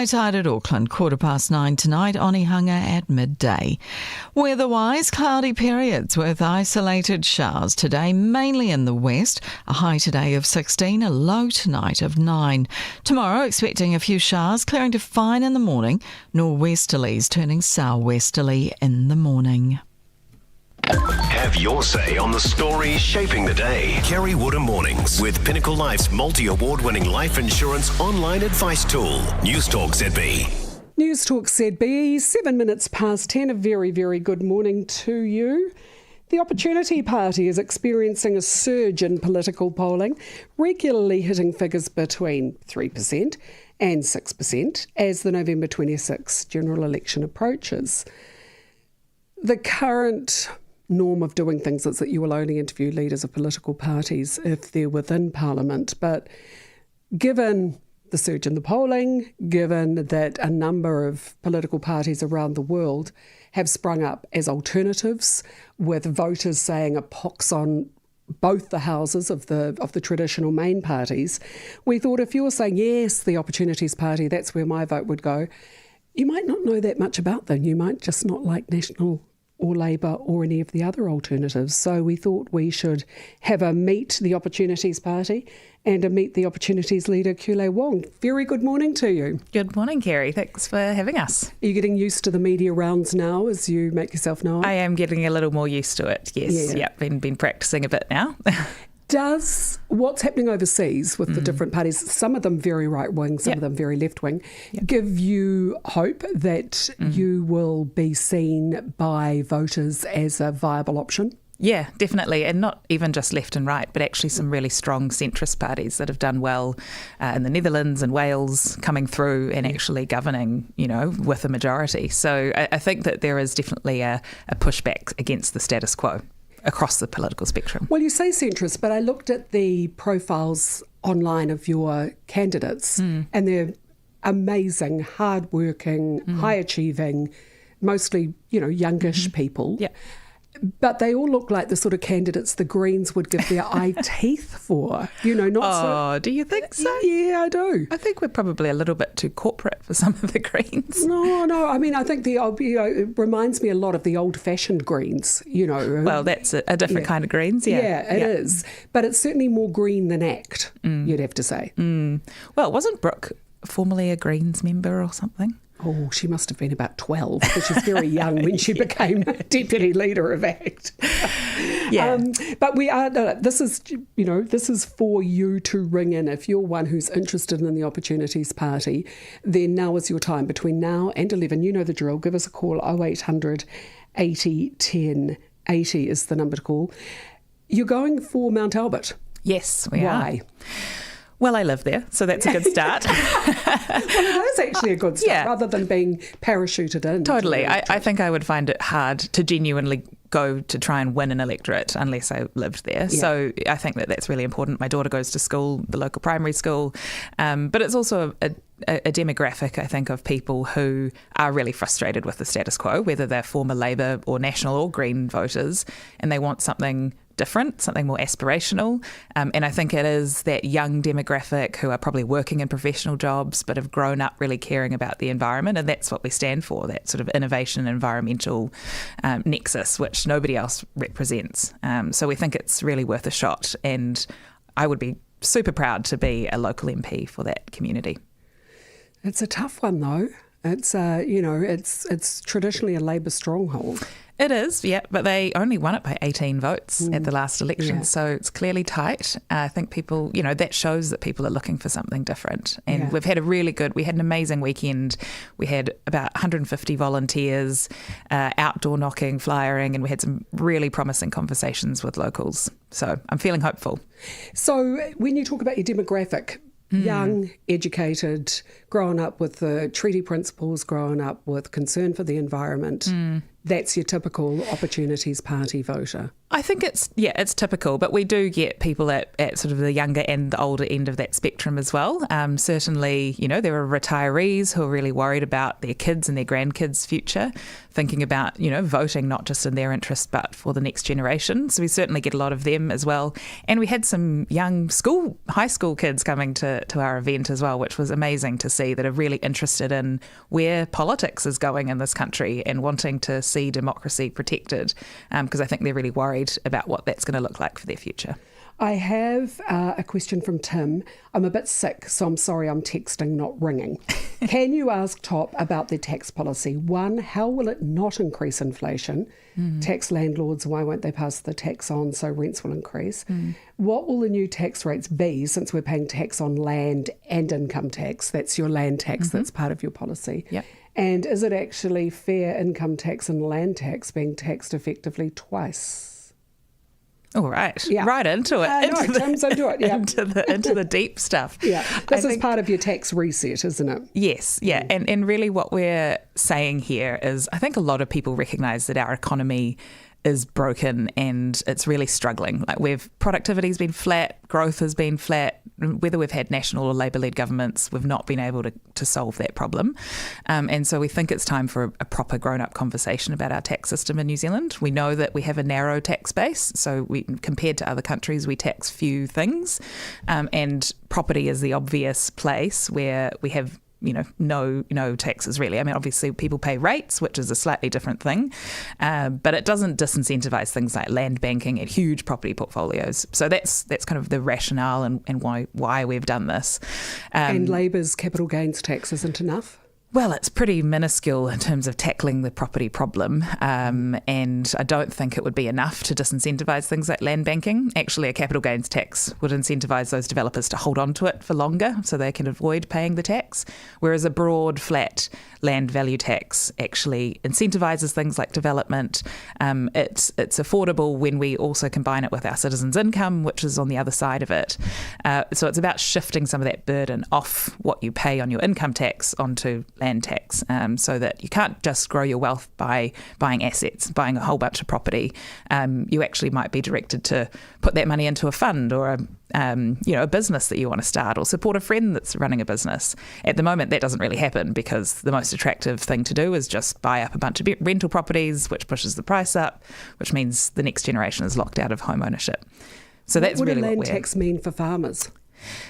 High tide at Auckland, 9:15 tonight, Onehunga at midday. Weather-wise, cloudy periods with isolated showers today, mainly in the west. A high today of 16, a low tonight of 9. Tomorrow, expecting a few showers, clearing to fine in the morning. Nor'westerlies turning sou'westerly in the morning. Have your say on the stories shaping the day. Kerre Woodham Mornings with Pinnacle Life's multi-award-winning life insurance online advice tool. Newstalk ZB. Newstalk ZB, 7 minutes past 10. A very, very good morning to you. The Opportunity Party is experiencing a surge in political polling, regularly hitting figures between 3% and 6% as the November 26 general election approaches. The current norm of doing things is that you will only interview leaders of political parties if they're within Parliament. But given the surge in the polling, given that a number of political parties around the world have sprung up as alternatives, with voters saying a pox on both the houses of the traditional main parties, we thought if you were saying, yes, the Opportunities Party, that's where my vote would go, you might not know that much about them. You might just not like National or Labour or any of the other alternatives. So we thought we should have a Meet the Opportunities Party and a Meet the Opportunities leader, Qiulae Wong. Very good morning to you. Good morning, Kerre. Thanks for having us. Are you getting used to the media rounds now as you make yourself known? I am getting a little more used to it, yes. Yeah. Yep, been practising a bit now. Does what's happening overseas with the different parties, some of them very right-wing, some of them very left-wing, give you hope that you will be seen by voters as a viable option? Yeah, definitely. And not even just left and right, but actually some really strong centrist parties that have done well in the Netherlands and Wales, coming through and actually governing, with a majority. So I think that there is definitely a pushback against the status quo across the political spectrum. Well, you say centrist, but I looked at the profiles online of your candidates and they're amazing, hard-working, high-achieving, mostly, youngish people. Yeah. But they all look like the sort of candidates the Greens would give their eye teeth for. Oh, do you think so? Yeah, I do. I think we're probably a little bit too corporate for some of the Greens. No. I mean, I think it reminds me a lot of the oldfashioned Greens, Well, that's a different kind of Greens, yeah. Yeah, it is. But it's certainly more green than ACT, you'd have to say. Well, wasn't Brooke formerly a Greens member or something? Oh, she must have been about 12, because she's very young when she became deputy leader of ACT. Yeah. But we are. This is for you to ring in. If you're one who's interested in the Opportunities Party, then now is your time. Between now and 11, you know the drill. Give us a call. 0800 80 10 80 is the number to call. You're going for Mount Albert. Yes, we are. Why? Well, I live there, so that's a good start. Well, it is actually a good start, rather than being parachuted in. Totally. I think I would find it hard to genuinely go to try and win an electorate unless I lived there. Yeah. So I think that that's really important. My daughter goes to school, the local primary school, but it's also a demographic, I think, of people who are really frustrated with the status quo, whether they're former Labour or National or Green voters, and they want something different, something more aspirational. And I think it is that young demographic who are probably working in professional jobs but have grown up really caring about the environment. And that's what we stand for, that sort of innovation environmental nexus, which nobody else represents. So we think it's really worth a shot. And I would be super proud to be a local MP for that community. It's a tough one, though. It's it's traditionally a Labour stronghold. It is, yeah, but they only won it by 18 votes at the last election, Yeah. so it's clearly tight. I think people, that shows that people are looking for something different. And we've had we had an amazing weekend. We had about 150 volunteers, outdoor knocking, flyering, and we had some really promising conversations with locals. So I'm feeling hopeful. So when you talk about your demographic, young, educated, growing up with the treaty principles, growing up with concern for the environment, that's your typical Opportunities Party voter. I think it's typical, but we do get people at sort of the younger and the older end of that spectrum as well. Certainly, there are retirees who are really worried about their kids and their grandkids' future, thinking about, voting not just in their interest but for the next generation. So we certainly get a lot of them as well. And we had some young high school kids coming to our event as well, which was amazing to see, that are really interested in where politics is going in this country and wanting to see democracy protected, because I think they're really worried about what that's going to look like for their future. I have a question from Tim. I'm a bit sick, so I'm sorry I'm texting, not ringing. Can you ask TOP about their tax policy? 1, how will it not increase inflation? Tax landlords, why won't they pass the tax on so rents will increase? What will the new tax rates be, since we're paying tax on land and income tax? That's your land tax, that's part of your policy. Yep. And is it actually fair income tax and land tax being taxed effectively twice? All right, yeah. Right into it. Tim's into it, yeah. into the deep stuff. Yeah, this is part of your tax reset, isn't it? Yes, yeah. And really what we're saying here is, I think a lot of people recognise that our economy is broken and it's really struggling. Productivity's been flat, growth has been flat. Whether we've had national or Labour-led governments, we've not been able to solve that problem. And so we think it's time for a proper grown-up conversation about our tax system in New Zealand. We know that we have a narrow tax base, so compared to other countries, we tax few things. And property is the obvious place where we have no taxes really. I mean, obviously people pay rates, which is a slightly different thing, but it doesn't disincentivise things like land banking and huge property portfolios. So that's kind of the rationale and why we've done this. And Labour's capital gains tax isn't enough? Well, it's pretty minuscule in terms of tackling the property problem, and I don't think it would be enough to disincentivise things like land banking. Actually, a capital gains tax would incentivise those developers to hold on to it for longer so they can avoid paying the tax, whereas a broad, flat land value tax actually incentivises things like development. It's affordable when we also combine it with our citizens' income, which is on the other side of it. So it's about shifting some of that burden off what you pay on your income tax onto land tax, so that you can't just grow your wealth by buying assets, buying a whole bunch of property. You actually might be directed to put that money into a fund or a business that you want to start, or support a friend that's running a business. At the moment, that doesn't really happen because the most attractive thing to do is just buy up a bunch of rental properties, which pushes the price up, which means the next generation is locked out of home ownership. So that's really what land tax mean for farmers?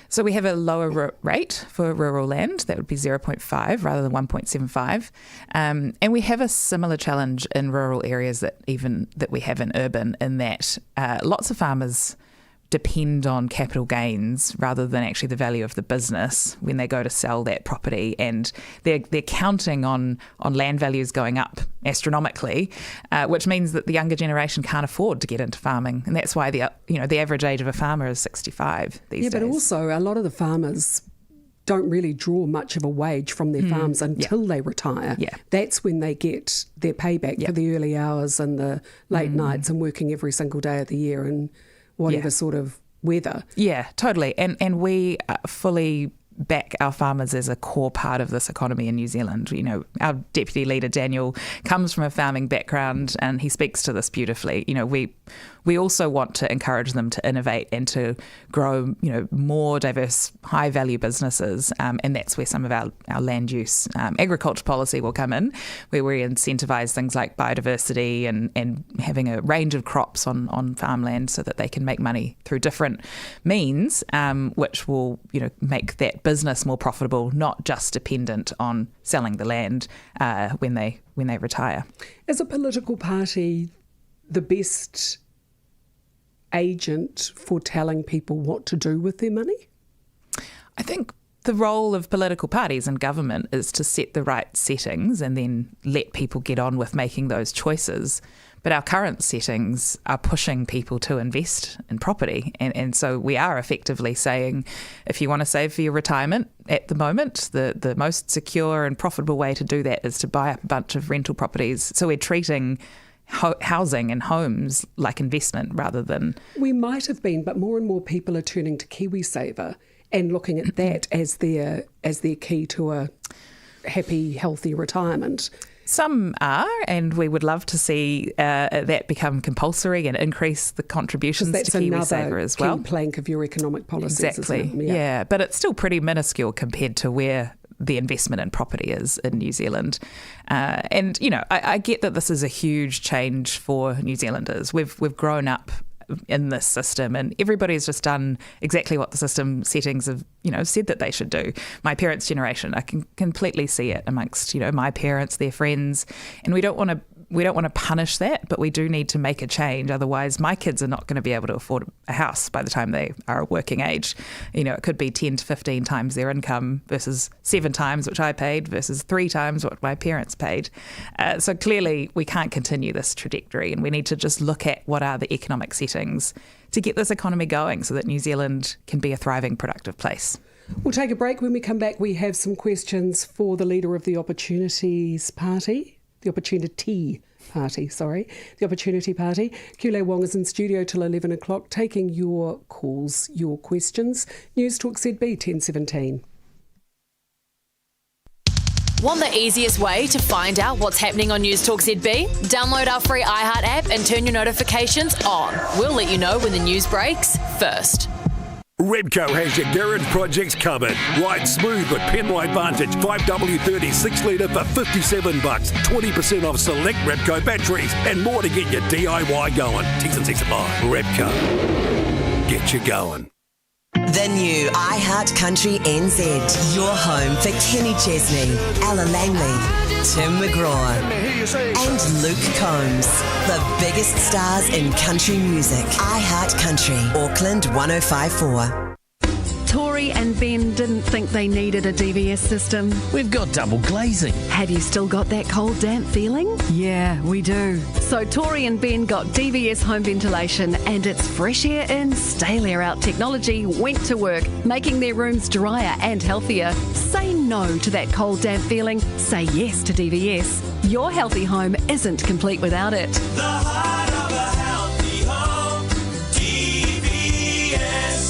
So we have a lower rate for rural land. That would be 0.5 rather than 1.75. And we have a similar challenge in rural areas that we have in urban, in that lots of farmers depend on capital gains rather than actually the value of the business when they go to sell that property, and they're counting on land values going up astronomically, which means that the younger generation can't afford to get into farming, and that's why the average age of a farmer is 65 these days. Yeah, but also a lot of the farmers don't really draw much of a wage from their farms until they retire. Yeah. That's when they get their payback for the early hours and the late nights and working every single day of the year and whatever sort of weather. Yeah, totally. And we fully back our farmers as a core part of this economy in New Zealand. Our deputy leader, Daniel, comes from a farming background and he speaks to this beautifully. We also want to encourage them to innovate and to grow, more diverse, high-value businesses, and that's where some of our land use agriculture policy will come in, where we incentivise things like biodiversity and having a range of crops on farmland so that they can make money through different means, which will, make that business more profitable, not just dependent on selling the land when they retire. Is a political party the best agent for telling people what to do with their money? I think the role of political parties and government is to set the right settings and then let people get on with making those choices. But our current settings are pushing people to invest in property. And so we are effectively saying, if you want to save for your retirement at the moment, the most secure and profitable way to do that is to buy up a bunch of rental properties. So we're treating housing and homes like investment rather than... We might have been, but more and more people are turning to KiwiSaver and looking at that as their key to a happy, healthy retirement. Some are, and we would love to see that become compulsory and increase the contributions to KiwiSaver as well. That's another key plank of your economic policies, exactly. Isn't it? Yeah, but it's still pretty minuscule compared to where the investment in property is in New Zealand. And, I get that this is a huge change for New Zealanders. We've grown up in this system, and everybody's just done exactly what the system settings have, said that they should do. My parents' generation, I can completely see it amongst, my parents, their friends, and we don't want to punish that, but we do need to make a change. Otherwise, my kids are not going to be able to afford a house by the time they are a working age. It could be 10 to 15 times their income versus 7 times, which I paid, versus 3 times what my parents paid. So clearly, we can't continue this trajectory, and we need to just look at what are the economic settings to get this economy going so that New Zealand can be a thriving, productive place. We'll take a break. When we come back, we have some questions for the leader of the Opportunity Party. The Opportunity Party. Qiulae Wong is in studio till 11 o'clock, taking your calls, your questions. News Talk ZB 1017. Want the easiest way to find out what's happening on News Talk ZB? Download our free iHeart app and turn your notifications on. We'll let you know when the news breaks first. Repco has your garage projects covered. Ride smooth with Penrite Vantage 5W30 6 litre for $57. 20% off select Repco batteries and more to get your DIY going. T&C Supply. Repco. Get you going. The new iHeart Country NZ. Your home for Kenny Chesney, Ella Langley, Tim McGraw and Luke Combs. The biggest stars in country music. iHeart Country, Auckland 105.4. Tori and Ben didn't think they needed a DVS system. We've got double glazing. Have you still got that cold, damp feeling? Yeah, we do. So Tori and Ben got DVS home ventilation, and its fresh air in, stale air out technology went to work, making their rooms drier and healthier. Say no to that cold, damp feeling. Say yes to DVS. Your healthy home isn't complete without it. The heart of a healthy home, DVS.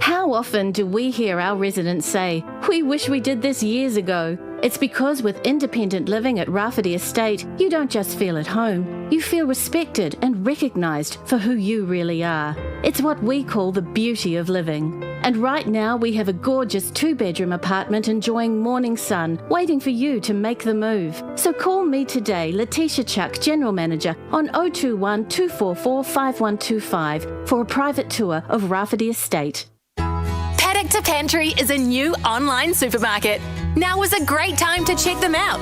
How often do we hear our residents say, "We wish we did this years ago"? It's because with independent living at Rafferty Estate, you don't just feel at home, you feel respected and recognised for who you really are. It's what we call the beauty of living. And right now we have a gorgeous 2-bedroom apartment enjoying morning sun, waiting for you to make the move. So call me today, Letitia Chuck, General Manager, on 021 244 5125 for a private tour of Rafferty Estate. Paddock to Pantry is a new online supermarket. Now is a great time to check them out.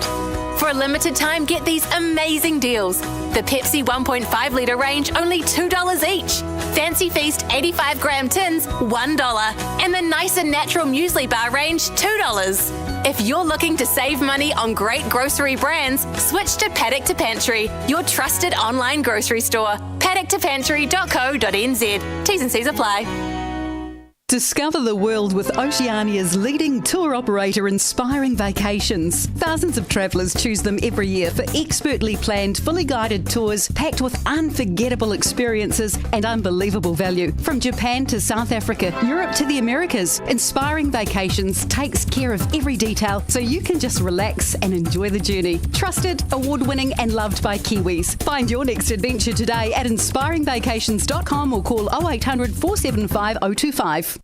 For a limited time, get these amazing deals. The Pepsi 1.5 litre range, only $2 each. Fancy Feast 85 gram tins, $1. And the Nice and Natural Muesli Bar range, $2. If you're looking to save money on great grocery brands, switch to Paddock to Pantry, your trusted online grocery store. paddocktopantry.co.nz. T's and C's apply. Discover the world with Oceania's leading tour operator, Inspiring Vacations. Thousands of travellers choose them every year for expertly planned, fully guided tours packed with unforgettable experiences and unbelievable value. From Japan to South Africa, Europe to the Americas, Inspiring Vacations takes care of every detail so you can just relax and enjoy the journey. Trusted, award-winning and loved by Kiwis. Find your next adventure today at inspiringvacations.com or call 0800 475 025.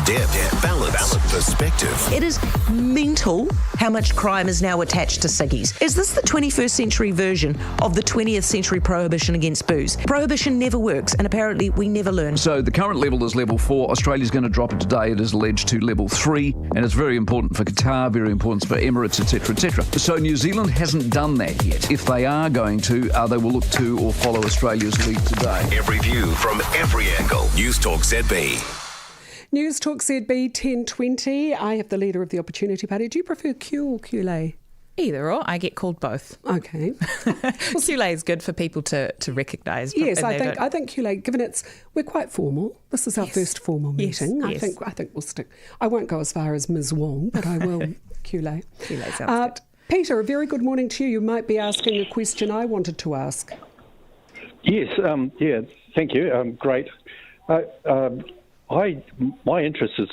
Depth, balance, perspective. It is mental how much crime is now attached to ciggies. Is this the 21st century version of the 20th century prohibition against booze? Prohibition never works, and apparently we never learn. So the current level is level 4. Australia's going to drop it today. It is alleged to level 3, and it's very important for Qatar, very important for Emirates, etc., etc. So New Zealand hasn't done that yet. If they are going to, they will look to or follow Australia's lead today. Every view from every angle. News Talk ZB. News Talk ZB 1020. I have the leader of the Opportunity Party. Do you prefer Q or Qiulae? Either or. I get called both. Okay. Qiulae is good for people to recognise. Yes, I think Qiulae, given we're quite formal. This is our first formal meeting. Yes. I think we'll stick. I won't go as far as Ms. Wong, but I will Qiulae. Qiulae sounds good. Peter, a very good morning to you. You might be asking a question I wanted to ask. Yes, thank you. Great. My interest is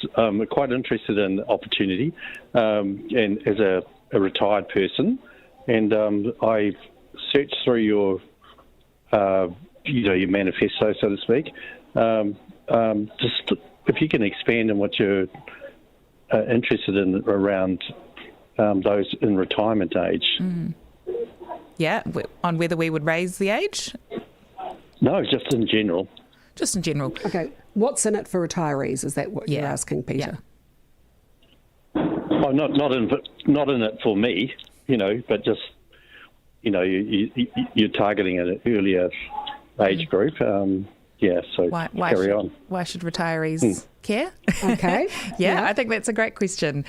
quite interested in opportunity, and as a retired person, and I searched through your your manifesto, so to speak. Just if you can expand on what you're interested in around those in retirement age. Yeah, on whether we would raise the age? No, just in general. Just in general. Okay, what's in it for retirees? Is that what you're asking, Peter? Oh, not in it for me, but just you're targeting an earlier age group. So carry on. Why should retirees care? Okay. Yeah, I think that's a great question.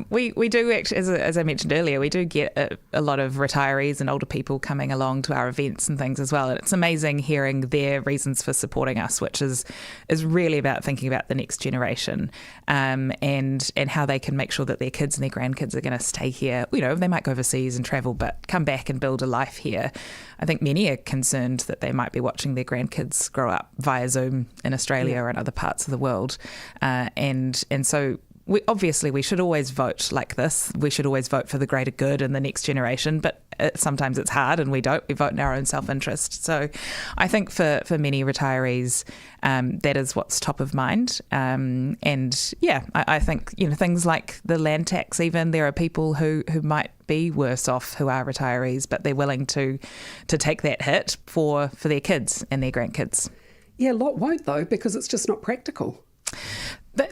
We do actually, as I mentioned earlier, we do get a lot of retirees and older people coming along to our events and things as well. And it's amazing hearing their reasons for supporting us, which is really about thinking about the next generation and how they can make sure that their kids and their grandkids are going to stay here. They might go overseas and travel, but come back and build a life here. I think many are concerned that they might be watching their grandkids grow up via Zoom in Australia or in other parts of the world. And so we should always vote like this. We should always vote for the greater good and the next generation, but sometimes it's hard and we don't. We vote in our own self-interest. So I think for many retirees, that is what's top of mind. I think, things like the land tax even, there are people who might be worse off who are retirees, but they're willing to take that hit for their kids and their grandkids. Yeah, a lot won't though, because it's just not practical.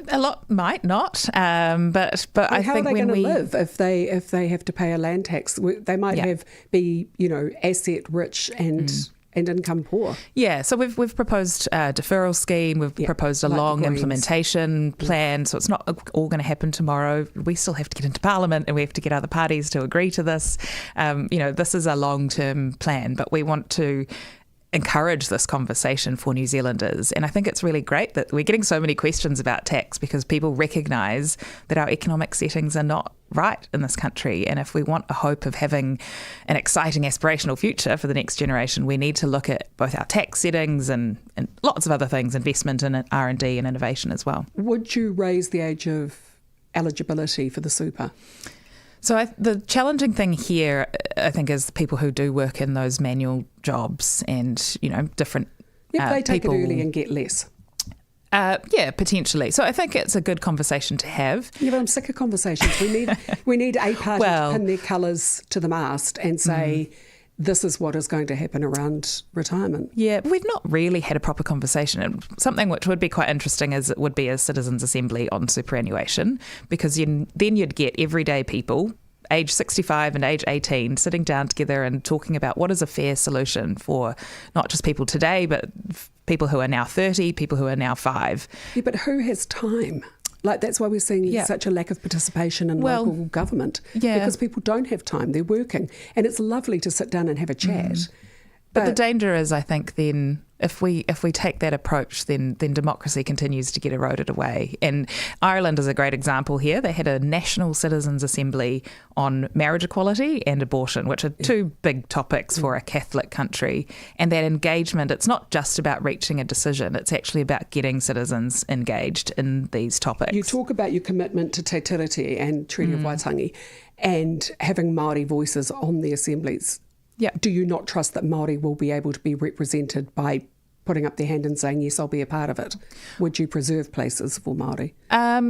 A lot might not, but I how think are they when going to we live if they have to pay a land tax? They might be asset rich and income poor. Yeah, so we've proposed a deferral scheme. We've proposed a long implementation plan. So it's not all going to happen tomorrow. We still have to get into Parliament and we have to get other parties to agree to this. This is a long-term plan, but we want to encourage this conversation for New Zealanders. And I think it's really great that we're getting so many questions about tax because people recognise that our economic settings are not right in this country. And if we want a hope of having an exciting aspirational future for the next generation, we need to look at both our tax settings and lots of other things, investment in R&D and innovation as well. Would you raise the age of eligibility for the super? So the challenging thing here, I think, is the people who do work in those manual jobs and, different they take people. it early and get less. Potentially. So I think it's a good conversation to have. Yeah, but I'm sick of conversations. We need a party to pin their colours to the mast and say, this is what is going to happen around retirement. Yeah, we've not really had a proper conversation. And something which would be quite interesting would be a citizens' assembly on superannuation, because then you'd get everyday people, age 65 and age 18, sitting down together and talking about what is a fair solution for not just people today, but people who are now 30, people who are now 5. Yeah, but who has time? That's why we're seeing such a lack of participation in local government. Yeah. Because people don't have time, they're working. And it's lovely to sit down and have a chat. But the danger is, I think, then if we take that approach, then democracy continues to get eroded away. And Ireland is a great example here. They had a national citizens' assembly on marriage equality and abortion, which are two big topics for a Catholic country. And that engagement, it's not just about reaching a decision, it's actually about getting citizens engaged in these topics. You talk about your commitment to Te Tiriti and Treaty of Waitangi and having Māori voices on the assemblies. Yeah. Do you not trust that Māori will be able to be represented by putting up their hand and saying, yes, I'll be a part of it? Would you preserve places for Māori?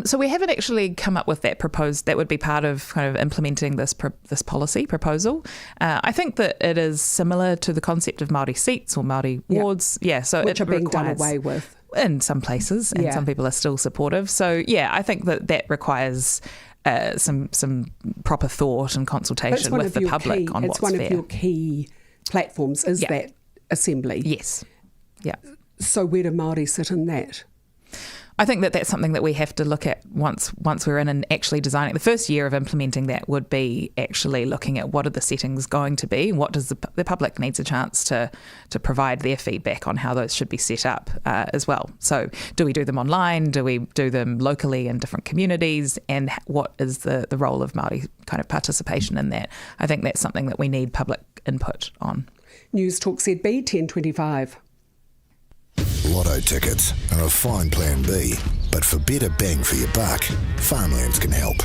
So we haven't actually come up with that proposed. That would be part of kind of implementing this policy proposal. I think that it is similar to the concept of Māori seats or Māori wards. Yeah, so which are being done away with. In some places, and some people are still supportive. So, I think that requires some proper thought and consultation with the public on what's fair. It's one of your key platforms, is that assembly. Yes. Yeah. So where do Māori sit in that? I think that's something that we have to look at once we're in and actually designing. The first year of implementing that would be actually looking at what are the settings going to be, what does the public needs a chance to provide their feedback on how those should be set up as well. So do we do them online? Do we do them locally in different communities? And what is the role of Māori kind of participation in that? I think that's something that we need public input on. News Talk ZB 10:25. Lotto tickets are a fine plan B, but for better bang for your buck, Farmlands can help.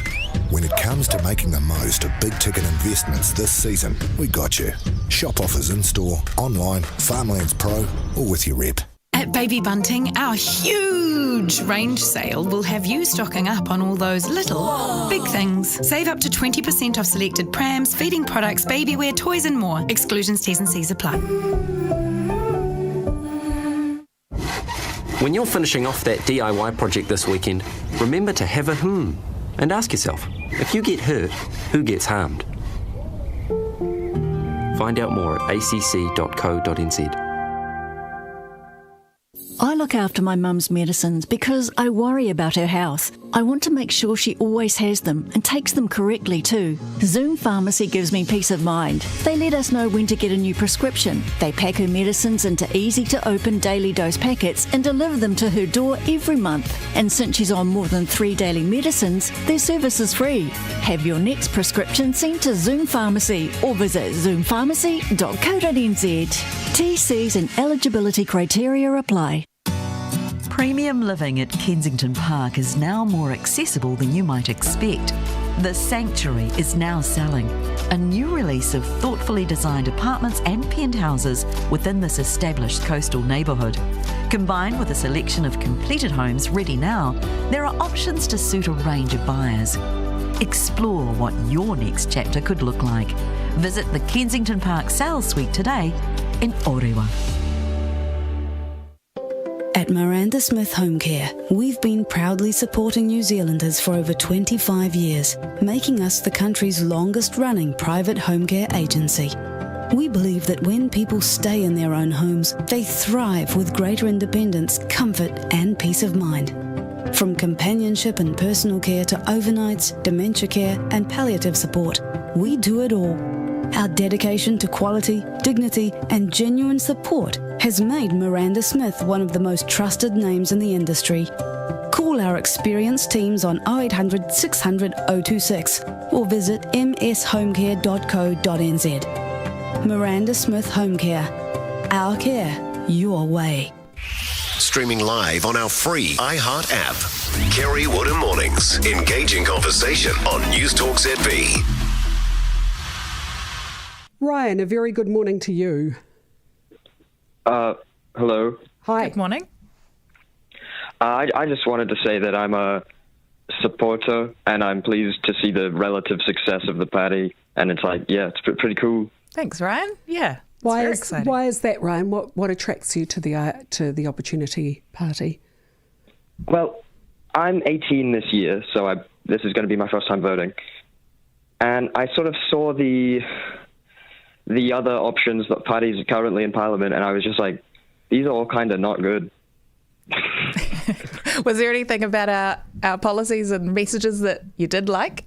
When it comes to making the most of big-ticket investments this season, we got you. Shop offers in-store, online, Farmlands Pro, or with your rep. At Baby Bunting, our huge range sale will have you stocking up on all those little, big things. Save up to 20% off selected prams, feeding products, baby wear, toys and more. Exclusions, T's and C's apply. When you're finishing off that DIY project this weekend, remember to have a and ask yourself, if you get hurt, who gets harmed? Find out more at acc.co.nz. I look after my mum's medicines because I worry about her health. I want to make sure she always has them and takes them correctly too. Zoom Pharmacy gives me peace of mind. They let us know when to get a new prescription. They pack her medicines into easy-to-open daily dose packets and deliver them to her door every month. And since she's on more than 3 daily medicines, their service is free. Have your next prescription sent to Zoom Pharmacy or visit zoompharmacy.co.nz. TCs and eligibility criteria apply. Premium living at Kensington Park is now more accessible than you might expect. The Sanctuary is now selling, a new release of thoughtfully designed apartments and penthouses within this established coastal neighbourhood. Combined with a selection of completed homes ready now, there are options to suit a range of buyers. Explore what your next chapter could look like. Visit the Kensington Park Sales Suite today in Orewa. At Miranda Smith Home Care, we've been proudly supporting New Zealanders for over 25 years, making us the country's longest-running private home care agency. We believe that when people stay in their own homes, they thrive with greater independence, comfort and peace of mind. From companionship and personal care to overnights, dementia care and palliative support, we do it all. Our dedication to quality, dignity and genuine support has made Miranda Smith one of the most trusted names in the industry. Call our experienced teams on 0800 600 026 or visit mshomecare.co.nz. Miranda Smith Home Care. Our care, your way. Streaming live on our free iHeart app. Kerre Woodham Mornings. Engaging conversation on News Talk ZB. Ryan, a very good morning to you. Hello. Hi. Good morning. I just wanted to say that I'm a supporter and I'm pleased to see the relative success of the party. And it's like, yeah, it's pretty cool. Thanks, Ryan. Yeah. Why is that, Ryan? What attracts you to the Opportunity Party? Well, I'm 18 this year, so this is going to be my first time voting. And I sort of saw the other options that parties currently in Parliament, and I was just like, these are all kind of not good. Was there anything about our policies and messages that you did like?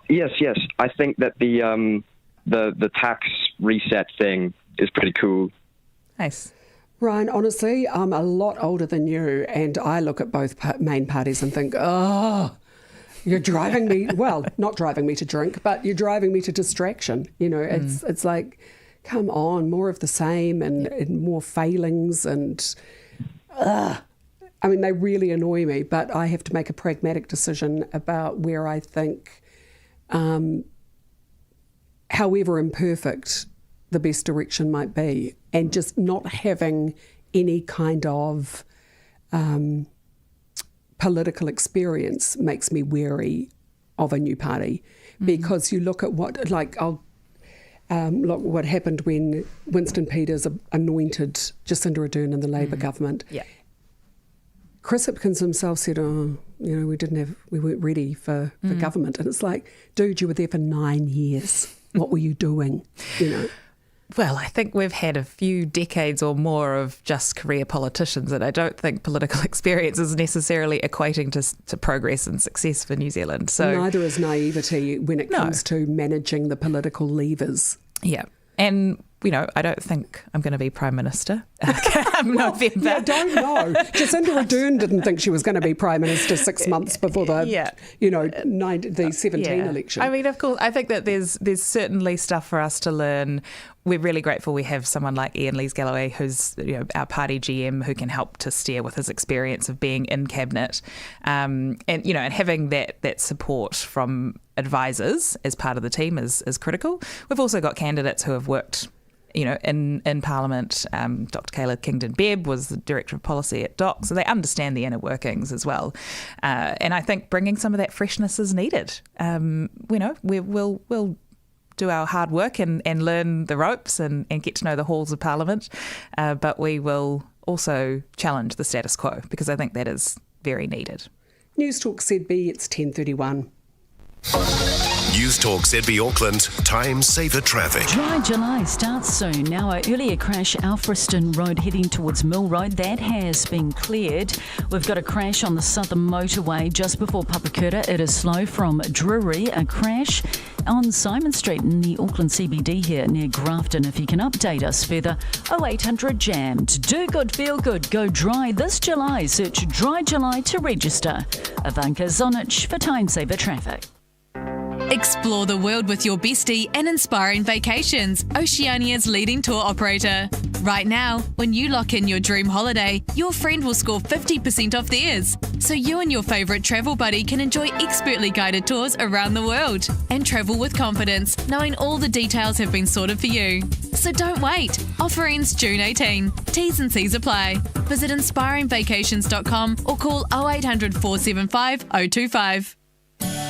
Yes. I think that the tax reset thing is pretty cool. Nice. Ryan, honestly, I'm a lot older than you, and I look at both main parties and think, oh, you're driving me, well, not driving me to drink, but you're driving me to distraction. You know, it's like, come on, more of the same and more failings and, I mean, they really annoy me, but I have to make a pragmatic decision about where I think, however imperfect, the best direction might be, and just not having any kind of political experience makes me wary of a new party, because you look at what what happened when Winston Peters anointed Jacinda Ardern in the Labour government. Yeah. Chris Hipkins himself said, we weren't ready for government. And it's like, dude, you were there for 9 years. What were you doing? You know. Well, I think we've had a few decades or more of just career politicians, and I don't think political experience is necessarily equating to progress and success for New Zealand. So neither is naivety when it comes to managing the political levers. Yeah. And, I don't think I'm going to be Prime Minister November. Yeah, don't know. Jacinda Ardern didn't think she was going to be Prime Minister 6 months before the 17 election. I mean, of course, I think that there's certainly stuff for us to learn we're really grateful we have someone like Ian Lees-Galloway, who's our party GM, who can help to steer with his experience of being in cabinet, and having that support from advisors as part of the team is critical. We've also got candidates who have worked in Parliament. Dr. Kayla Kingdon-Bebb was the Director of Policy at DOC, so they understand the inner workings as well. And I think bringing some of that freshness is needed. We'll do our hard work and learn the ropes and get to know the halls of Parliament, but we will also challenge the status quo, because I think that is very needed. News Talk ZB, it's 10:31. News Talk ZB Auckland, time saver traffic. Dry July starts soon. Now, an earlier crash, Alfriston Road heading towards Mill Road, that has been cleared. We've got a crash on the southern motorway just before Papakura. It is slow from Drury. A crash on Simon Street in the Auckland CBD here near Grafton. If you can update us further, 0800 jammed. Do good, feel good, go dry this July. Search Dry July to register. Ivanka Zonic for Time Saver Traffic. Explore the world with your bestie and Inspiring Vacations, Oceania's leading tour operator. Right now, when you lock in your dream holiday, your friend will score 50% off theirs. So you and your favourite travel buddy can enjoy expertly guided tours around the world and travel with confidence, knowing all the details have been sorted for you. So don't wait. Offer ends June 18. T's and C's apply. Visit inspiringvacations.com or call 0800 475 025.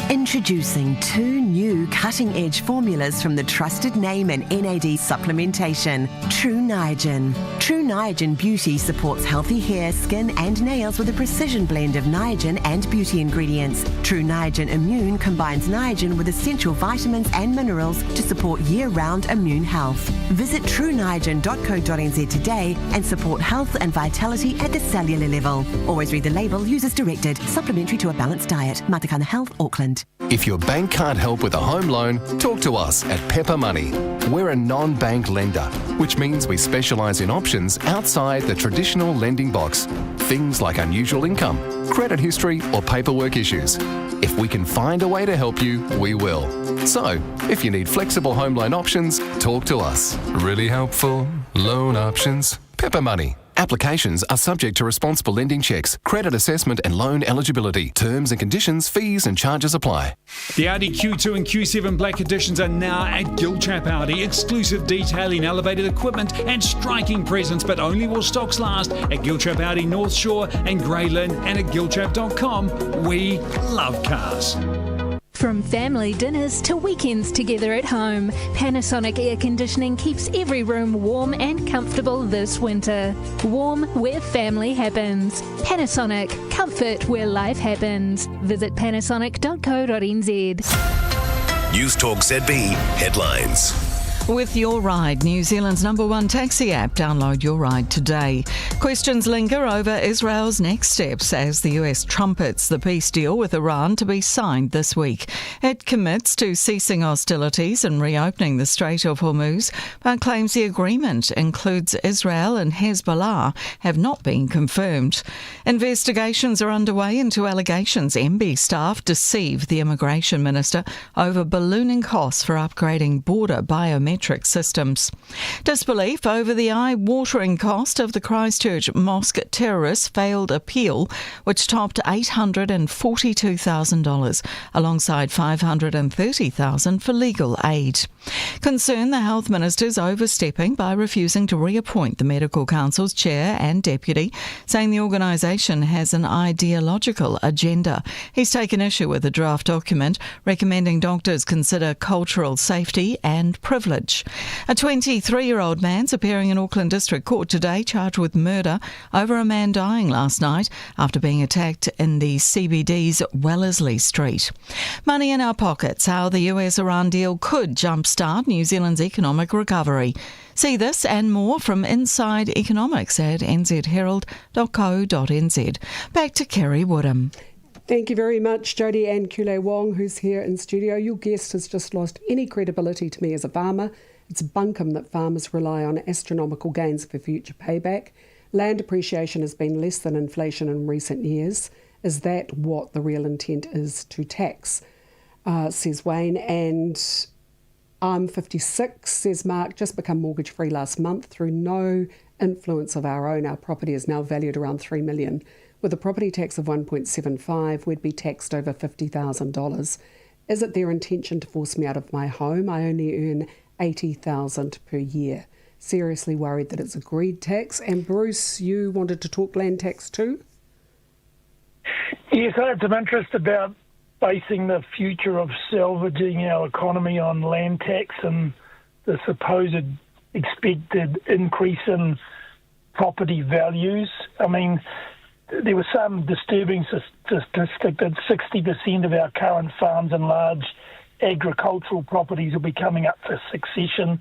Introducing 2 new cutting-edge formulas from the trusted name in NAD supplementation, True Niagen. True Niagen Beauty supports healthy hair, skin and nails with a precision blend of Niagen and beauty ingredients. True Niagen Immune combines Niagen with essential vitamins and minerals to support year-round immune health. Visit trueniagen.co.nz today and support health and vitality at the cellular level. Always read the label, use as directed. Supplementary to a balanced diet. Matakana Health, Auckland. If your bank can't help with a home loan, talk to us at Pepper Money. We're a non-bank lender, which means we specialise in options outside the traditional lending box. Things like unusual income, credit history or paperwork issues. If we can find a way to help you, we will. So, if you need flexible home loan options, talk to us. Really helpful loan options. Pepper Money. Applications are subject to responsible lending checks, credit assessment and loan eligibility. Terms and conditions, fees and charges apply. The Audi Q2 and Q7 Black Editions are now at Giltrap Audi. Exclusive detailing, elevated equipment and striking presence, but only while stocks last at Giltrap Audi North Shore and Grey Lynn and at giltrap.com. We love cars. From family dinners to weekends together at home, Panasonic Air Conditioning keeps every room warm and comfortable this winter. Warm where family happens. Panasonic, comfort where life happens. Visit panasonic.co.nz. News Talk ZB headlines. With Your Ride, New Zealand's #1 taxi app. Download Your Ride today. Questions linger over Israel's next steps as the US trumpets the peace deal with Iran to be signed this week. It commits to ceasing hostilities and reopening the Strait of Hormuz, but claims the agreement includes Israel and Hezbollah have not been confirmed. Investigations are underway into allegations MB staff deceived the immigration minister over ballooning costs for upgrading border biometric systems. Disbelief over the eye-watering cost of the Christchurch mosque terrorist failed appeal, which topped $842,000, alongside $530,000 for legal aid. Concern the health minister's overstepping by refusing to reappoint the Medical Council's chair and deputy, saying the organisation has an ideological agenda. He's taken issue with the draft document, recommending doctors consider cultural safety and privilege. A 23-year-old man's appearing in Auckland District Court today, charged with murder over a man dying last night after being attacked in the CBD's Wellesley Street. Money in our pockets, how the US-Iran deal could jumpstart New Zealand's economic recovery. See this and more from Inside Economics at nzherald.co.nz. Back to Kerre Woodham. Thank you very much, Jodie Ann Qiulae Wong, who's here in studio. Your guest has just lost any credibility to me as a farmer. It's bunkum that farmers rely on astronomical gains for future payback. Land appreciation has been less than inflation in recent years. Is that what the real intent is to tax? Says Wayne. And I'm 56, says Mark, just become mortgage-free last month through no influence of our own. Our property is now valued around $3 million. With a property tax of 1.75, we'd be taxed over $50,000. Is it their intention to force me out of my home? I only earn $80,000 per year. Seriously worried that it's a greed tax. And Bruce, you wanted to talk land tax too? Yes, I had some interest about basing the future of salvaging our economy on land tax and the supposed expected increase in property values. I mean, there was some disturbing statistic that 60% of our current farms and large agricultural properties will be coming up for succession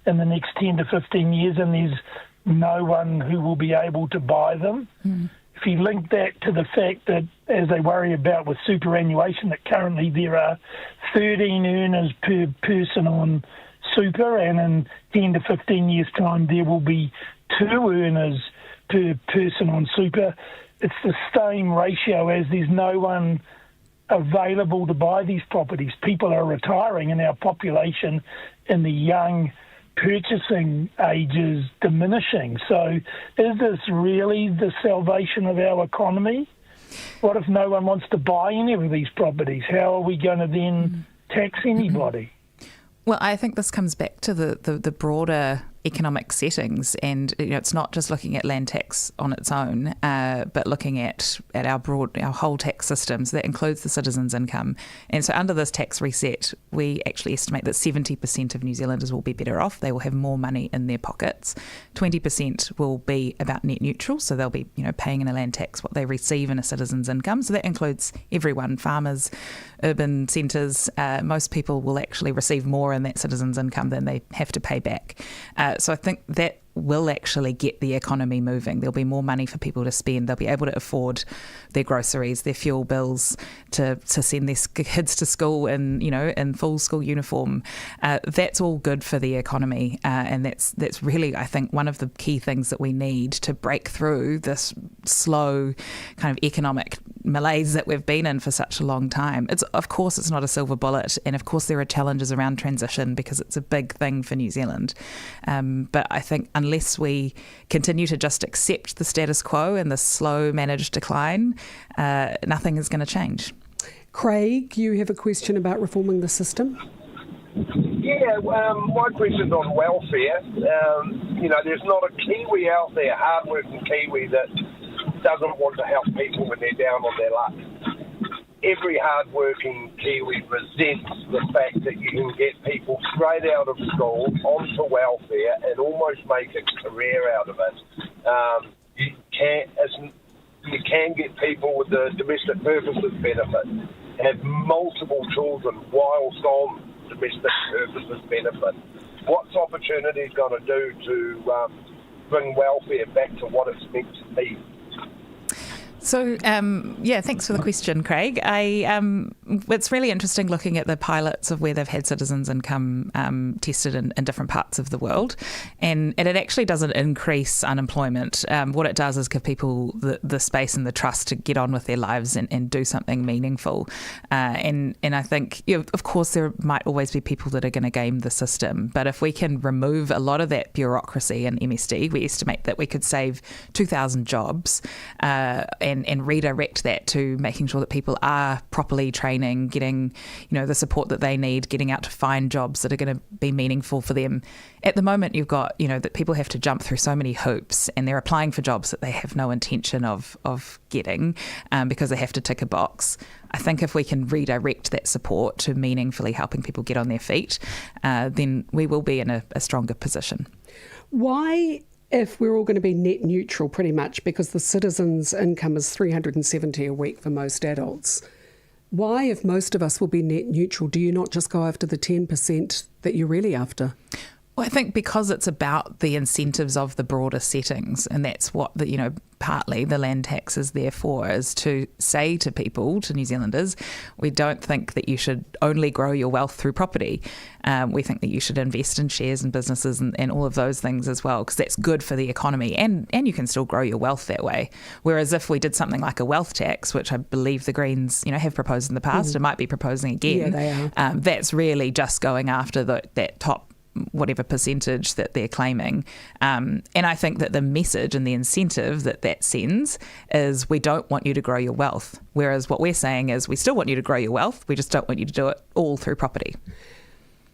in the next 10 to 15 years, and there's no one who will be able to buy them. If you link that to the fact that, as they worry about with superannuation, that currently there are 13 earners per person on super, and in 10 to 15 years' time there will be 2 earners per person on super, it's the same ratio as there's no one available to buy these properties. People are retiring and our population in the young purchasing age is diminishing. So is this really the salvation of our economy? What if no one wants to buy any of these properties? How are we going to then tax anybody? Well, I think this comes back to the broader economic settings, and it's not just looking at land tax on its own, but looking at our whole tax system. So that includes the citizens' income. And so under this tax reset, we actually estimate that 70% of New Zealanders will be better off. They will have more money in their pockets. 20% will be about net neutral, so they'll be paying in a land tax what they receive in a citizen's income. So that includes everyone, farmers, urban centres. Most people will actually receive more in that citizen's income than they have to pay back. So I think that will actually get the economy moving. There'll be more money for people to spend. They'll be able to afford their groceries, their fuel bills, to send their kids to school in full school uniform. That's all good for the economy, and that's really, I think, one of the key things that we need to break through this slow kind of economic malaise that we've been in for such a long time. Of course it's not a silver bullet, and of course there are challenges around transition because it's a big thing for New Zealand. But I think unless we continue to just accept the status quo and the slow managed decline, nothing is going to change. Craig, you have a question about reforming the system? Yeah, my question's on welfare. There's not a Kiwi out there, hard-working Kiwi, that doesn't want to help people when they're down on their luck. Every hard-working Kiwi resents the fact that you can get people straight out of school onto welfare and almost make a career out of it. You can get people with the domestic purposes benefit, have multiple children whilst on domestic purposes benefit. What's Opportunity going to do to bring welfare back to what it's meant to be? So, thanks for the question, Craig. It's really interesting looking at the pilots of where they've had citizens' income tested in different parts of the world. And it actually doesn't increase unemployment. What it does is give people the space and the trust to get on with their lives and do something meaningful. And I think, of course, there might always be people that are going to game the system. But if we can remove a lot of that bureaucracy and MSD, we estimate that we could save 2,000 jobs and redirect that to making sure that people are properly training, getting, the support that they need, getting out to find jobs that are going to be meaningful for them. At the moment, you've got, that people have to jump through so many hoops and they're applying for jobs that they have no intention of getting because they have to tick a box. I think if we can redirect that support to meaningfully helping people get on their feet, then we will be in a stronger position. Why, if we're all going to be net neutral pretty much, because the citizens' income is $370 a week for most adults, why, if most of us will be net neutral, do you not just go after the 10% that you're really after? Well, I think because it's about the incentives of the broader settings, and that's what partly the land tax is there for, is to say to people, to New Zealanders, we don't think that you should only grow your wealth through property. We think that you should invest in shares and businesses and all of those things as well, because that's good for the economy, and you can still grow your wealth that way. Whereas if we did something like a wealth tax, which I believe the Greens, have proposed in the past, and might be proposing again, they are. That's really just going after that top whatever percentage that they're claiming. And I think that the message and the incentive that sends is we don't want you to grow your wealth. Whereas what we're saying is we still want you to grow your wealth, we just don't want you to do it all through property.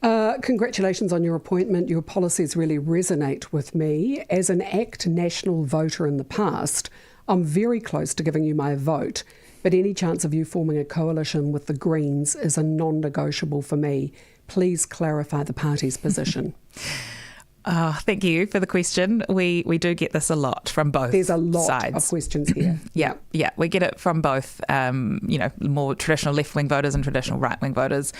Congratulations on your appointment. Your policies really resonate with me. As an ACT national voter in the past, I'm very close to giving you my vote, but any chance of you forming a coalition with the Greens is a non-negotiable for me. Please clarify the party's position. Thank you for the question. We do get this a lot from both sides. There's a lot of questions here. Yeah, we get it from both, more traditional left-wing voters and traditional right-wing voters.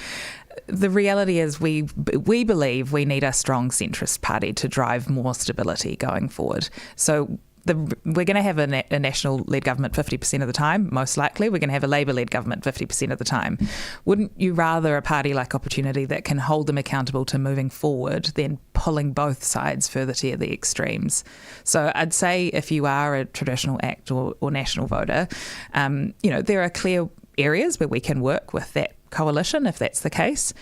The reality is we believe we need a strong centrist party to drive more stability going forward. So we're going to have a national-led government 50% of the time, most likely. We're going to have a Labour-led government 50% of the time. Wouldn't you rather a party like Opportunity that can hold them accountable to moving forward than pulling both sides further to the extremes? So I'd say if you are a traditional ACT or national voter, there are clear areas where we can work with that coalition if that's the case.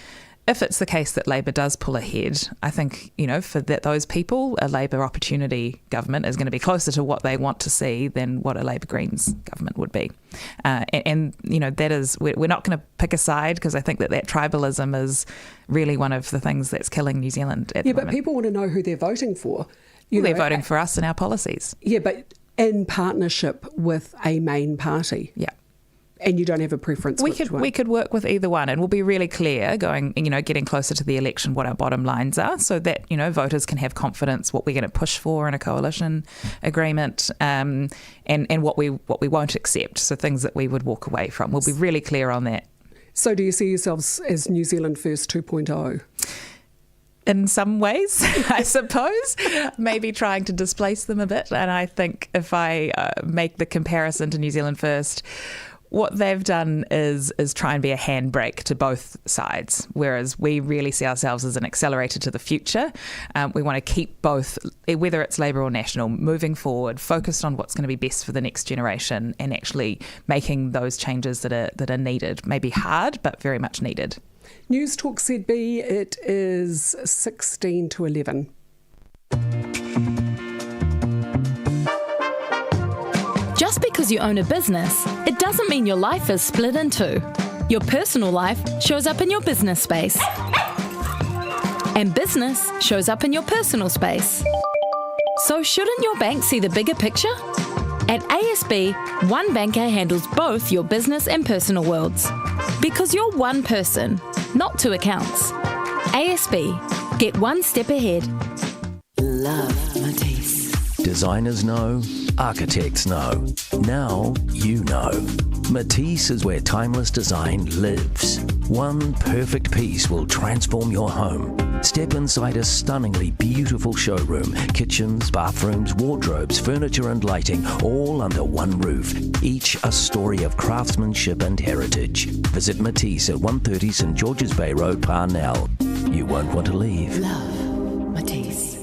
If it's the case that Labour does pull ahead, I think, for those people, a Labour Opportunity government is going to be closer to what they want to see than what a Labour Greens government would be. That is, we're not going to pick a side, because I think that tribalism is really one of the things that's killing New Zealand at the moment. But people want to know who they're voting for. They're voting for us and our policies. Yeah, but in partnership with a main party. Yeah. And you don't have a preference? We could work with either one, and we'll be really clear getting closer to the election what our bottom lines are, so that voters can have confidence what we're going to push for in a coalition agreement, and what we won't accept. So things that we would walk away from. We'll be really clear on that. So do you see yourselves as New Zealand First 2.0? In some ways, I suppose, maybe trying to displace them a bit. And I think if I make the comparison to New Zealand First, what they've done is try and be a handbrake to both sides, whereas we really see ourselves as an accelerator to the future. We want to keep both, whether it's Labour or National, moving forward, focused on what's going to be best for the next generation, and actually making those changes that are needed. Maybe hard, but very much needed. News Talk ZB, it is 16 to 11. Just because you own a business, it doesn't mean your life is split in two. Your personal life shows up in your business space, and business shows up in your personal space. So shouldn't your bank see the bigger picture? At ASB, one banker handles both your business and personal worlds. Because you're one person, not two accounts. ASB, get one step ahead. Love Matisse. Designers know, architects know. Now you know. Matisse is where timeless design lives. One perfect piece will transform your home. Step inside a stunningly beautiful showroom. Kitchens, bathrooms, wardrobes, furniture and lighting, all under one roof. Each a story of craftsmanship and heritage. Visit Matisse at 130 St George's Bay Road, Parnell. You won't want to leave. Love Matisse.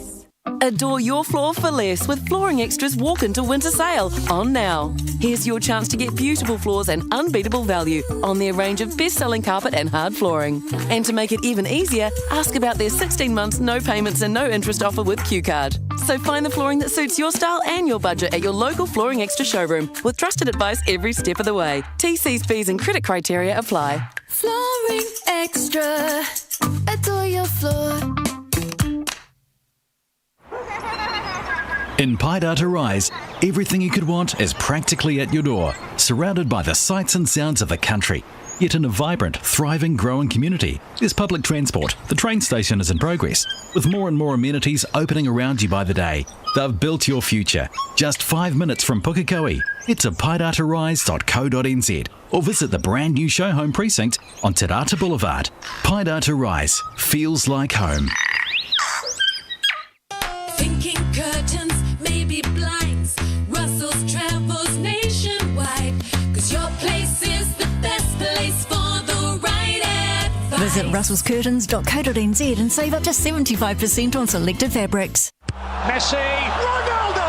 Adore your floor for less with Flooring Extra's Walk Into Winter Sale on now. Here's your chance to get beautiful floors and unbeatable value on their range of best-selling carpet and hard flooring. And to make it even easier, ask about their 16 months no payments and no interest offer with Q-Card. So find the flooring that suits your style and your budget at your local Flooring Extra showroom with trusted advice every step of the way. TC's fees and credit criteria apply. Flooring Extra. Adore your floor. In Paidata Rise, everything you could want is practically at your door, surrounded by the sights and sounds of the country. Yet in a vibrant, thriving, growing community, there's public transport. The train station is in progress, with more and more amenities opening around you by the day. They've built your future. Just 5 minutes from Pukekohe. Head to paidatarise.co.nz or visit the brand new show home precinct on Te Rata Boulevard. Paidata Rise feels like home. Thinking curtains, maybe blinds, Russell Russell's travels nationwide, 'cause your place is the best place for the right advice. Visit russellscurtains.co.nz and save up to 75% on selected fabrics. Messi, Ronaldo!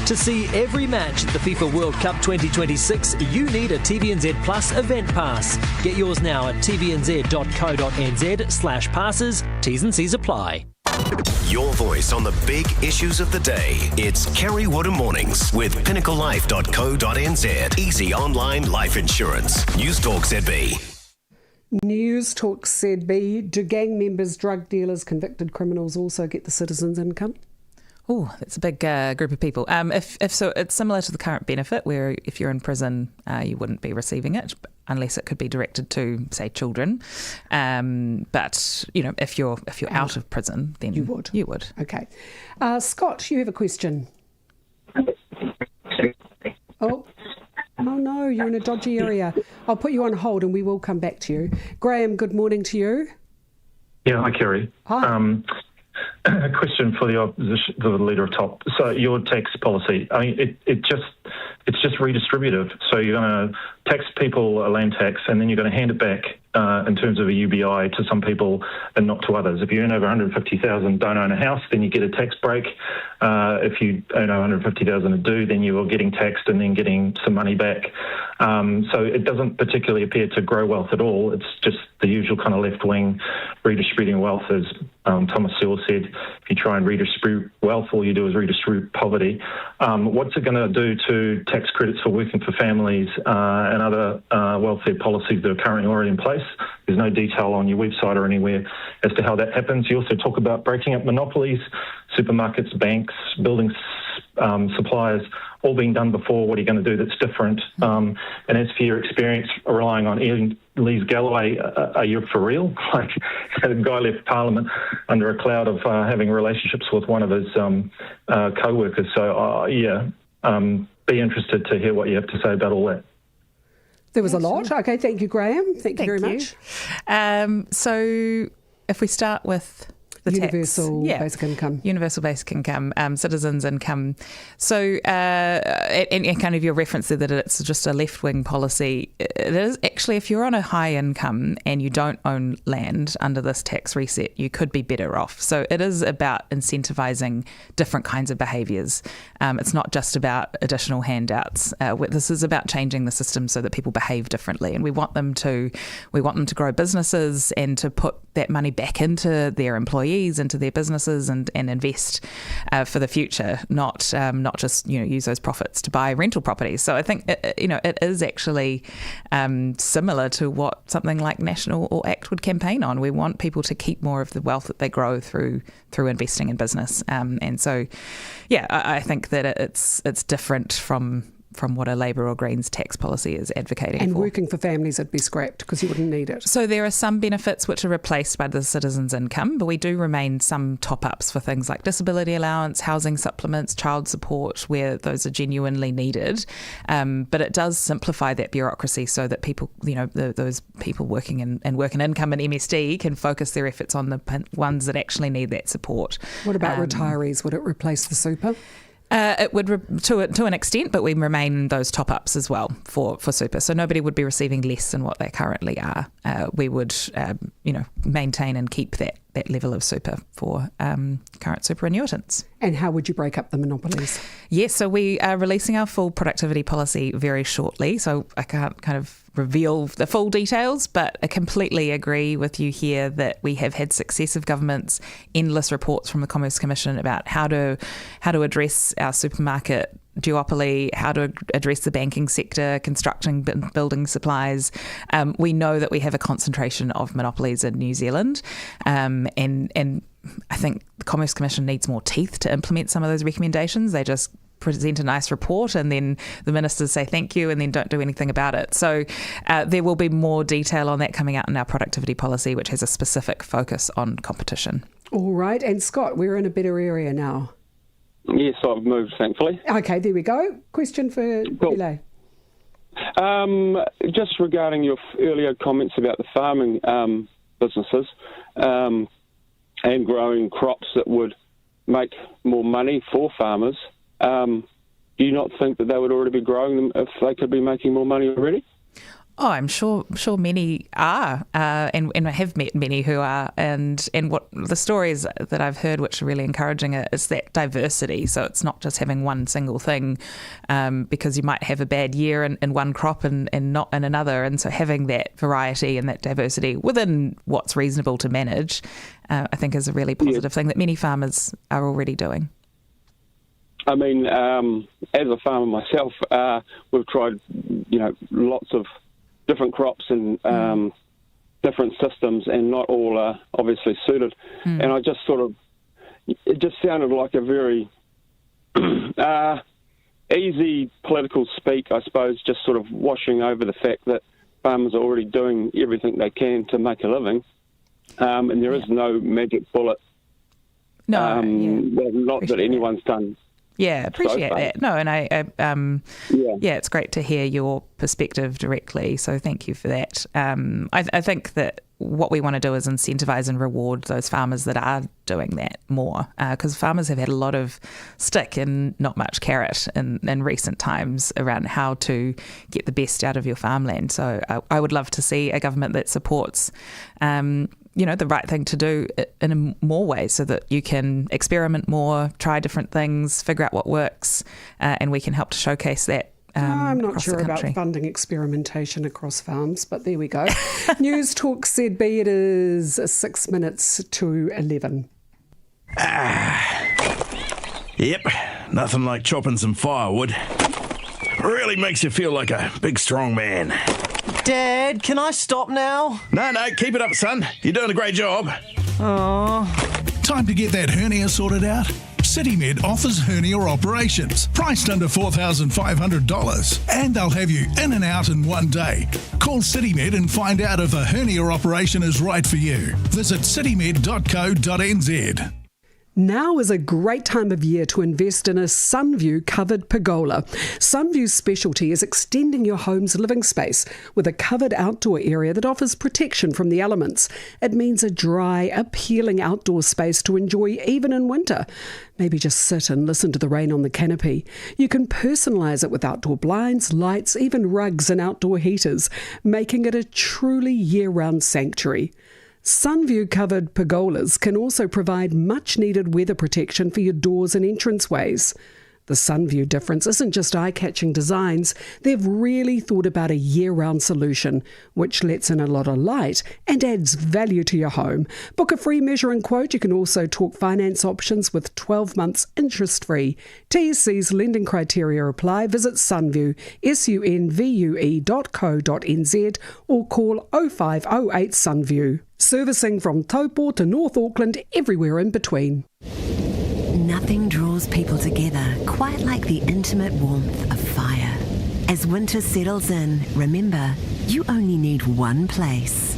To see every match at the FIFA World Cup 2026, you need a TVNZ Plus event pass. Get yours now at tvnz.co.nz/passes. T's and C's apply. Your voice on the big issues of the day. It's Kerre Woodham Mornings with pinnaclelife.co.nz. Easy online life insurance. News Talk ZB. News Talk ZB. Do gang members, drug dealers, convicted criminals also get the citizens' income? Oh, that's a big group of people. If so, it's similar to the current benefit, where if you're in prison, you wouldn't be receiving it unless it could be directed to, say, children. But if you're out of prison, then you would. You would. Okay, Scott, you have a question. Oh no, you're in a dodgy area. I'll put you on hold and we will come back to you. Graham, good morning to you. Yeah, hi, Kerre. Hi. A question for the opposition, the Leader of Top. So your tax policy, I mean, it's just redistributive. So you're going to tax people a land tax, and then you're going to hand it back in terms of a UBI to some people and not to others. If you earn over 150,000, don't own a house, then you get a tax break. If you earn 150,000 and do, then you are getting taxed and then getting some money back. So it doesn't particularly appear to grow wealth at all. It's just the usual kind of left-wing redistributing wealth, as Thomas Sewell said. If you try and redistribute wealth, all you do is redistribute poverty. What's it going to do to tax credits for working for families and other welfare policies that are currently already in place? There's no detail on your website or anywhere as to how that happens. You also talk about breaking up monopolies, supermarkets, banks, building suppliers, all being done before. What are you going to do that's different? And as for your experience relying on Lees Galloway, are you for real? Like, the guy left Parliament under a cloud of having relationships with one of his co-workers. So, be interested to hear what you have to say about all that. There was a lot. Okay, thank you, Graham. Thank you very much. So if we start with the universal basic income. Universal basic income, citizens' income. So, and kind of your reference there that it's just a left-wing policy. It is actually, if you're on a high income and you don't own land under this tax reset, you could be better off. So it is about incentivising different kinds of behaviours. It's not just about additional handouts. This is about changing the system so that people behave differently, and we want them to grow businesses and to put that money back into their employees, into their businesses, and invest for the future, not just use those profits to buy rental properties. So I think it is actually similar to what something like National or ACT would campaign on. We want people to keep more of the wealth that they grow through investing in business, and so I think that it's different from what a Labour or Greens tax policy is advocating and for. Working for families, it'd be scrapped because you wouldn't need it. So there are some benefits which are replaced by the citizens' income, but we do remain some top-ups for things like disability allowance, housing supplements, child support, where those are genuinely needed. But it does simplify that bureaucracy so that people, those people working in work and income and MSD can focus their efforts on the ones that actually need that support. What about retirees? Would it replace the super? It would to an extent, but we remain those top-ups as well for super. So nobody would be receiving less than what they currently are. We would, maintain and keep that level of super for current super annuitants. And how would you break up the monopolies? Yes, so we are releasing our full productivity policy very shortly, so I can't kind of reveal the full details, but I completely agree with you here that we have had successive governments, endless reports from the Commerce Commission about how to address our supermarket duopoly, how to address the banking sector, construction, building supplies. We know that we have a concentration of monopolies in New Zealand, and I think the Commerce Commission needs more teeth to implement some of those recommendations. They just present a nice report and then the ministers say thank you and then don't do anything about it. So there will be more detail on that coming out in our productivity policy, which has a specific focus on competition. All right. And Scott, we're in a better area now. Yes, I've moved, thankfully. Okay, there we go. Question for Qiulae. Just regarding your earlier comments about the farming businesses and growing crops that would make more money for farmers, do you not think that they would already be growing them if they could be making more money already? Oh, I'm sure many are, and I have met many who are, and what the stories that I've heard, which are really encouraging, is that diversity. So it's not just having one single thing, because you might have a bad year in one crop and not in another, and so having that variety and that diversity within what's reasonable to manage, I think is a really positive thing that many farmers are already doing. I mean, as a farmer myself, we've tried, lots of different crops and different systems, and not all are obviously suited. And I just it just sounded like a very easy political speak, I suppose, just sort of washing over the fact that farmers are already doing everything they can to make a living, and there is no magic bullet. No, not that anyone's done. Yeah, appreciate that. No, and it's great to hear your perspective directly. So thank you for that. I think that what we want to do is incentivise and reward those farmers that are doing that more, because farmers have had a lot of stick and not much carrot in recent times around how to get the best out of your farmland. So I would love to see a government that supports the right thing to do in more ways, so that you can experiment more, try different things, figure out what works, and we can help to showcase that. I'm not sure about funding experimentation across farms, but there we go. News Talk ZB, it is 6 minutes to 11. Yep, nothing like chopping some firewood. Really makes you feel like a big strong man. Dad, can I stop now? No, keep it up, son. You're doing a great job. Oh. Time to get that hernia sorted out? CityMed offers hernia operations, priced under $4,500, and they'll have you in and out in one day. Call CityMed and find out if a hernia operation is right for you. Visit citymed.co.nz. Now is a great time of year to invest in a Sunview covered pergola. Sunview's specialty is extending your home's living space with a covered outdoor area that offers protection from the elements. It means a dry, appealing outdoor space to enjoy even in winter. Maybe just sit and listen to the rain on the canopy. You can personalise it with outdoor blinds, lights, even rugs and outdoor heaters, making it a truly year-round sanctuary. Sunview covered pergolas can also provide much needed weather protection for your doors and entranceways. The Sunview difference isn't just eye-catching designs, they've really thought about a year-round solution which lets in a lot of light and adds value to your home. Book a free measure and quote. You can also talk finance options with 12 months interest-free. TSC's lending criteria apply. Visit Sunview, sunvue.co.nz or call 0508 Sunview. Servicing from Taupo to North Auckland, everywhere in between. Nothing draws people together quite like the intimate warmth of fire. As winter settles in, remember, you only need one place.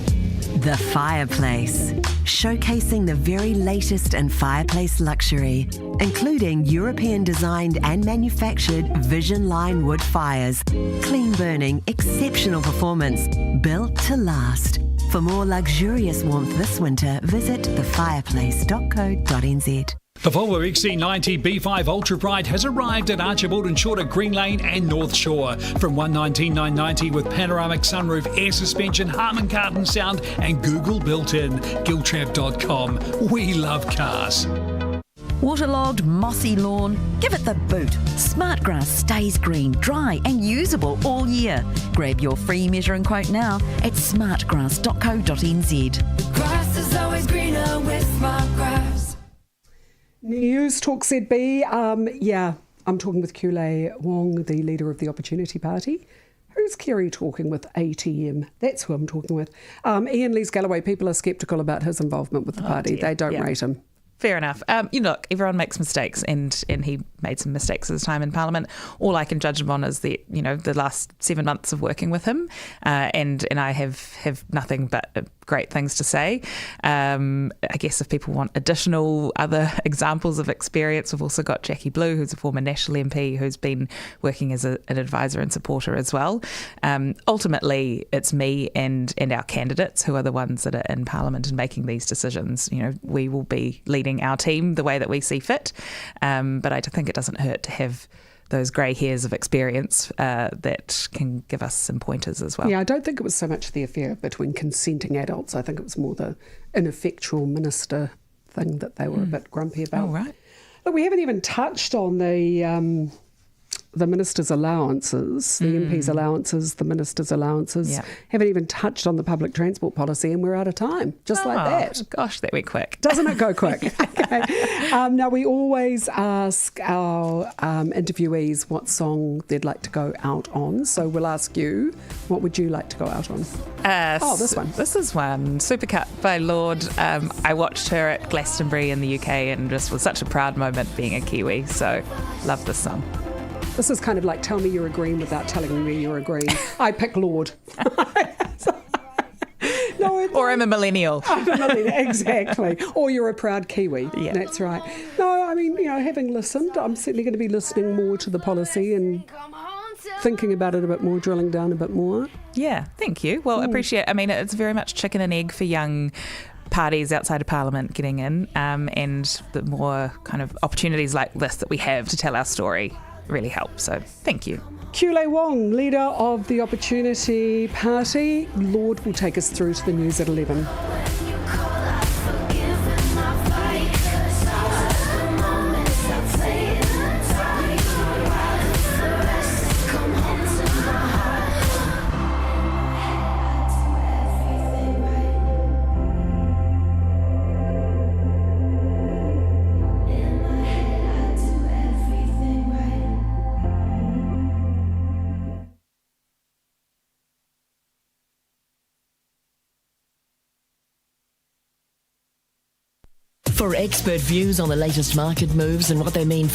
The Fireplace, showcasing the very latest in fireplace luxury, including European-designed and manufactured Vision Line wood fires, clean-burning, exceptional performance, built to last. For more luxurious warmth this winter, visit thefireplace.co.nz. The Volvo XC90 B5 Ultra Bright has arrived at Archibald and Short at Green Lane and North Shore. From $119,990 with panoramic sunroof, air suspension, Harman Kardon sound and Google built-in. Giltrap.com. We love cars. Waterlogged, mossy lawn? Give it the boot. Smartgrass stays green, dry and usable all year. Grab your free measure and quote now at smartgrass.co.nz. Grass is always greener with Smartgrass. News Talk ZB. I'm talking with Qiulae Wong, the leader of the Opportunity Party. Who's Kerre talking with ATM? That's who I'm talking with. Ian Lees-Galloway, people are sceptical about his involvement with the party. They don't rate him. Fair enough. Look, everyone makes mistakes, and he made some mistakes at his time in Parliament. All I can judge him on is the last 7 months of working with him, and I have nothing but great things to say. I guess if people want additional other examples of experience, we've also got Jackie Blue, who's a former National MP, who's been working as an advisor and supporter as well. Ultimately, it's me and our candidates who are the ones that are in Parliament and making these decisions. You know, we will be leading our team the way that we see fit, but I think it doesn't hurt to have those grey hairs of experience that can give us some pointers as well. Yeah, I don't think it was so much the affair between consenting adults. I think it was more the ineffectual minister thing that they were a bit grumpy about. Oh, right. Look, we haven't even touched on the minister's allowances, the MP's allowances, the minister's allowances. Yeah. Haven't even touched on the public transport policy, and we're out of time, just like that. Gosh, that went quick. Doesn't it go quick? Okay. Now, we always ask our interviewees what song they'd like to go out on. So we'll ask you, what would you like to go out on? This one. This is one. Supercut by Lorde. I watched her at Glastonbury in the UK and just was such a proud moment being a Kiwi. So love this song. This is kind of like tell me you're agreeing without telling me you're agreeing. I pick Lorde. Or I'm a millennial. I'm a millennial, exactly. Or you're a proud Kiwi. Yeah. That's right. No, I mean, having listened, I'm certainly going to be listening more to the policy and thinking about it a bit more, drilling down a bit more. Yeah, thank you. Well, appreciate. I mean, it's very much chicken and egg for young parties outside of Parliament getting in, and the more kind of opportunities like this that we have to tell our story really help. So thank you. Qiulae Wong, leader of the Opportunity Party. Lorde will take us through to the news at 11. For expert views on the latest market moves and what they mean